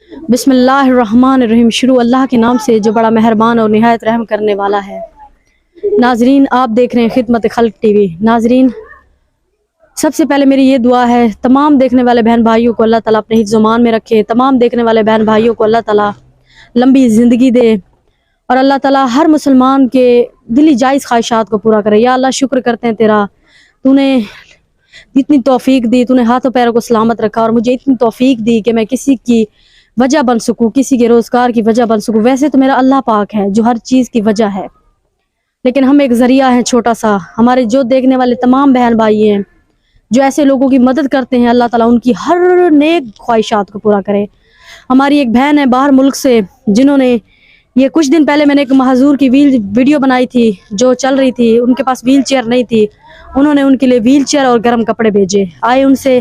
بسم اللہ الرحمن الرحیم. شروع اللہ کے نام سے جو بڑا مہربان اور نہایت رحم کرنے والا ہے. ناظرین آپ دیکھ رہے ہیں خدمت خلق ٹی وی. ناظرین سب سے پہلے میری یہ دعا ہے تمام دیکھنے والے بہن بھائیوں کو اللہ تعالیٰ اپنے حفظ و امان میں رکھے. تمام دیکھنے والے بہن بھائیوں کو اللہ تعالیٰ لمبی زندگی دے اور اللہ تعالیٰ ہر مسلمان کے دلی جائز خواہشات کو پورا کرے. یا اللہ شکر کرتے ہیں تیرا, تو نے اتنی توفیق دی, تو نے ہاتھوں پیروں کو سلامت رکھا اور مجھے اتنی توفیق دی کہ میں کسی کی وجہ بن سکوں, کسی کے روزگار کی وجہ بن سکوں. ویسے تو میرا اللہ پاک ہے جو ہر چیز کی وجہ ہے, لیکن ہم ایک ذریعہ ہیں چھوٹا سا. ہمارے جو دیکھنے والے تمام بہن بھائی ہیں جو ایسے لوگوں کی مدد کرتے ہیں, اللہ تعالیٰ ان کی ہر نیک خواہشات کو پورا کرے. ہماری ایک بہن ہے باہر ملک سے جنہوں نے یہ کچھ دن پہلے میں نے ایک معذور کی ویڈیو بنائی تھی جو چل رہی تھی, ان کے پاس ویل چیئر نہیں تھی. انہوں نے ان کے لیے ویل چیئر اور گرم کپڑے بھیجے. آئے ان سے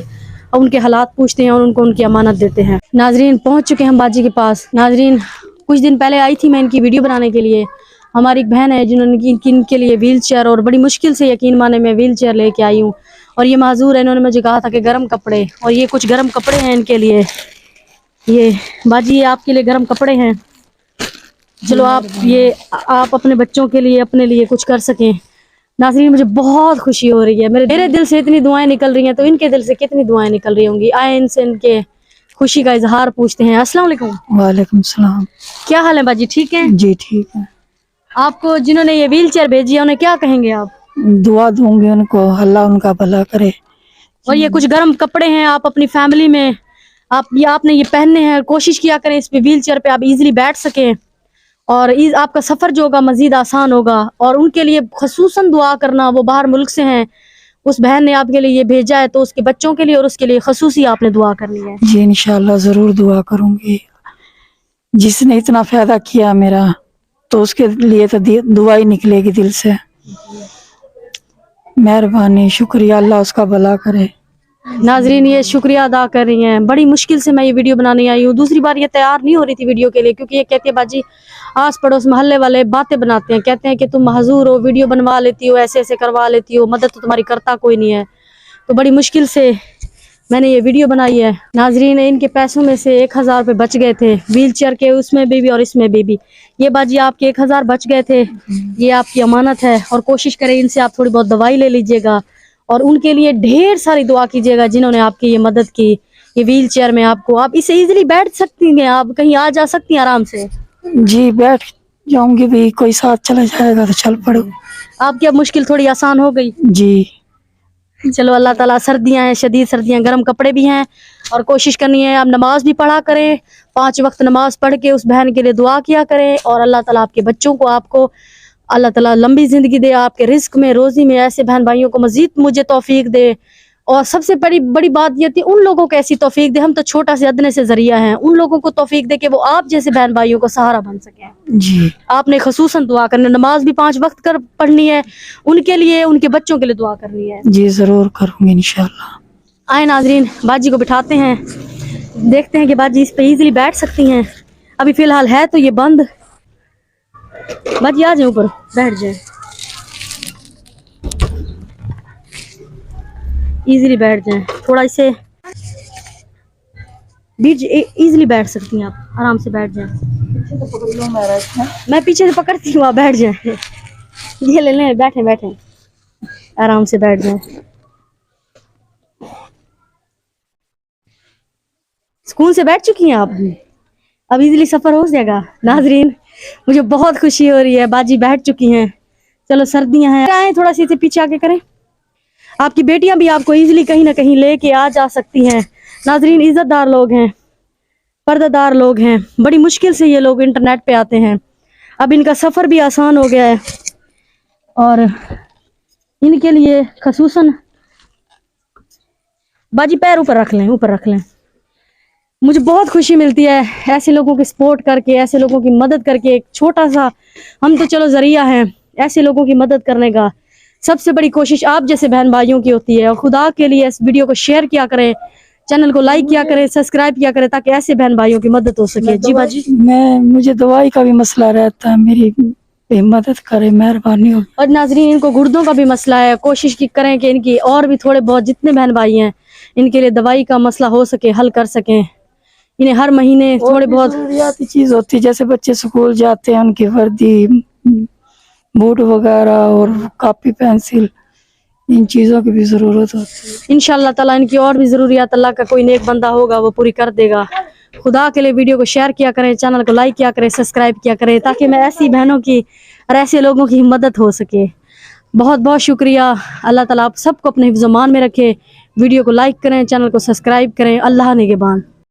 ان کے حالات پوچھتے ہیں اور ان کو ان کی امانت دیتے ہیں. ناظرین پہنچ چکے ہیں ہم باجی کے پاس. ناظرین کچھ دن پہلے آئی تھی میں ان کی ویڈیو بنانے کے لیے. ہماری ایک بہن ہے جنہوں نے ان کے لیے ویل چیئر, اور بڑی مشکل سے یقین مانے میں ویل چیئر لے کے آئی ہوں. اور یہ معذور ہے, انہوں نے مجھے کہا تھا کہ گرم کپڑے, اور یہ کچھ گرم کپڑے ہیں ان کے لیے. یہ باجی یہ آپ کے لیے گرم کپڑے ہیں. چلو آپ اپنے بچوں کے لیے اپنے لیے کچھ کر سکیں. ناظرین مجھے بہت خوشی ہو رہی ہے. میرے دل سے اتنی دعائیں نکل رہی ہیں تو ان کے دل سے کتنی دعائیں نکل رہی ہوں گی. آئے ان سے ان کے خوشی کا اظہار پوچھتے ہیں. السلام علیکم. وعلیکم السلام. کیا حال ہے باجی, ٹھیک ہے؟ جی ٹھیک ہے. آپ کو جنہوں نے یہ ویل چیئر بھیجی ہے انہیں کیا کہیں گے آپ؟ دعا دوں گی ان کو, اللہ ان کا بھلا کرے. اور یہ کچھ گرم کپڑے ہیں, آپ اپنی فیملی میں آپ نے یہ پہننے ہیں. کوشش کیا کریں اس پہ ویل چیئر پہ آپ ایزیلی بیٹھ سکیں اور آپ کا سفر جو ہوگا مزید آسان ہوگا. اور ان کے لیے خصوصاً دعا کرنا, وہ باہر ملک سے ہیں, اس بہن نے آپ کے لیے یہ بھیجا ہے تو اس کے بچوں کے لیے اور اس کے لیے خصوصی آپ نے دعا کرنی ہے. جی انشاءاللہ ضرور دعا کروں گی. جس نے اتنا فائدہ کیا میرا تو اس کے لیے تو دعا ہی نکلے گی دل سے. مہربانی, شکریہ, اللہ اس کا بھلا کرے. ناظرین یہ شکریہ ادا کر رہی ہیں. بڑی مشکل سے میں یہ ویڈیو بنانے آئی ہوں. دوسری بار یہ تیار نہیں ہو رہی تھی ویڈیو کے لیے, کیونکہ یہ کہتی ہے باجی آس پڑوس محلے والے باتیں بناتے ہیں, کہتے ہیں کہ تم معذور ہو, ویڈیو بنوا لیتی ہو, ایسے ایسے کروا لیتی ہو, مدد تو تمہاری کرتا کوئی نہیں ہے. تو بڑی مشکل سے میں نے یہ ویڈیو بنائی ہے. ناظرین ان کے پیسوں میں سے 1000 روپے بچ گئے تھے ویل چیئر کے, اس میں بھی اور اس میں بھی. یہ باجی آپ کے 1000 بچ گئے تھے, یہ آپ کی امانت ہے. اور کوشش کریں ان سے آپ تھوڑی بہت دوائی لے لیجئے گا اور ان کے لیے ڈھیر ساری دعا کیجیے گا جنہوں نے آپ کی یہ مدد کی. یہ ویل چیئر میں آپ اسے ایزیلی بیٹھ سکتی ہیں, آپ کہیں آ جا سکتی ہیں آرام سے. جی بیٹھ جاؤں گی بھی, کوئی ساتھ چلا جائے گا تو چل پڑو. آپ کی اب مشکل تھوڑی آسان ہو گئی. جی چلو اللہ تعالیٰ, سردیاں ہیں, شدید سردیاں, گرم کپڑے بھی ہیں, اور کوشش کرنی ہے آپ نماز بھی پڑھا کریں. 5 وقت نماز پڑھ کے اس بہن کے لیے دعا کیا کریں. اور اللہ تعالیٰ آپ کے بچوں کو, آپ کو اللہ تعالیٰ لمبی زندگی دے, آپ کے رزق میں روزی میں ایسے بہن بھائیوں کو مزید مجھے توفیق دے. اور سب سے بڑی بات یہ تھی ان لوگوں کو ایسی توفیق دے, ہم تو چھوٹا سے ادنے سے ذریعہ ہیں, ان لوگوں کو توفیق دے کہ وہ آپ جیسے بہن بھائیوں کو سہارا بن سکیں. جی آپ نے خصوصاً دعا کرنی, نماز بھی 5 وقت پڑھنی ہے, ان کے لیے ان کے بچوں کے لیے دعا کرنی ہے. جی ضرور کروں گی انشاءاللہ. آئے ناظرین باجی کو بٹھاتے ہیں, دیکھتے ہیں کہ باجی اس پہ ایزیلی بیٹھ سکتی ہیں. ابھی فی الحال ہے تو یہ بند. باجی آ جائیں اوپر بیٹھ جائیں, ایزیلی بیٹھ جائیں. تھوڑا اسے ایزیلی بیٹھ سکتی ہیں آپ, آرام سے بیٹھ جائیں. میں پیچھے سے پکڑتی ہوں, آپ بیٹھ جائیں. یہ لے لیں, بیٹھیں آرام سے بیٹھ جائیں. سکون سے بیٹھ چکی ہیں آپ, اب ایزیلی سفر ہو جائے گا. ناظرین مجھے بہت خوشی ہو رہی ہے, باجی بیٹھ چکی ہیں. چلو سردیاں ہیں, آئیں تھوڑا سی پیچھے آ کے کریں. آپ کی بیٹیاں بھی آپ کو ایزیلی کہیں نہ کہیں لے کے آ جا سکتی ہیں. ناظرین عزت دار لوگ ہیں, پردہ دار لوگ ہیں, بڑی مشکل سے یہ لوگ انٹرنیٹ پہ آتے ہیں. اب ان کا سفر بھی آسان ہو گیا ہے, اور ان کے لیے خصوصاً باجی پیر اوپر رکھ لیں. مجھے بہت خوشی ملتی ہے ایسے لوگوں کی سپورٹ کر کے, ایسے لوگوں کی مدد کر کے. ایک چھوٹا سا ہم تو چلو ذریعہ ہیں, ایسے لوگوں کی مدد کرنے کا سب سے بڑی کوشش آپ جیسے بہن بھائیوں کی ہوتی ہے. اور خدا کے لیے اس ویڈیو کو شیئر کیا کریں, چینل کو لائک کیا کریں, سبسکرائب کیا کریں, تاکہ ایسے بہن بھائیوں کی مدد ہو سکے. جی باجی مجھے دوائی کا بھی مسئلہ رہتا ہے, میری مدد کرے, مہربانی ہو. اور ناظرین ان کو گردوں کا بھی مسئلہ ہے, کوشش کریں کہ ان کی اور بھی تھوڑے بہت جتنے بہن بھائی ہیں ان کے لیے دوائی کا مسئلہ ہو سکے, حل کر سکیں. انہیں ہر مہینے اور تھوڑے بھی بہت ضروریاتی چیز ہوتی ہے، جیسے بچے اسکول جاتے ہیں ان کی وردی، بوٹ وغیرہ اور کاپی پینسل، ان چیزوں کی بھی ضرورت ہوتی ہے۔ انشاءاللہ تعالیٰ ان کی اور بھی ضروریات اللہ کا کوئی نیک بندہ ہوگا وہ پوری کر دے گا۔ خدا کے لیے ویڈیو کو شیئر کیا کریں، چینل کو لائک کیا کریں، سبسکرائب کیا کریں، تاکہ میں ایسی بہنوں کی اور ایسے لوگوں کی مدد ہو سکے۔ بہت بہت شکریہ۔ اللہ تعالیٰ آپ سب کو اپنے حفظ و امان میں رکھے۔ ویڈیو کو لائک کریں، چینل کو سبسکرائب کریں۔ اللہ نگہبان۔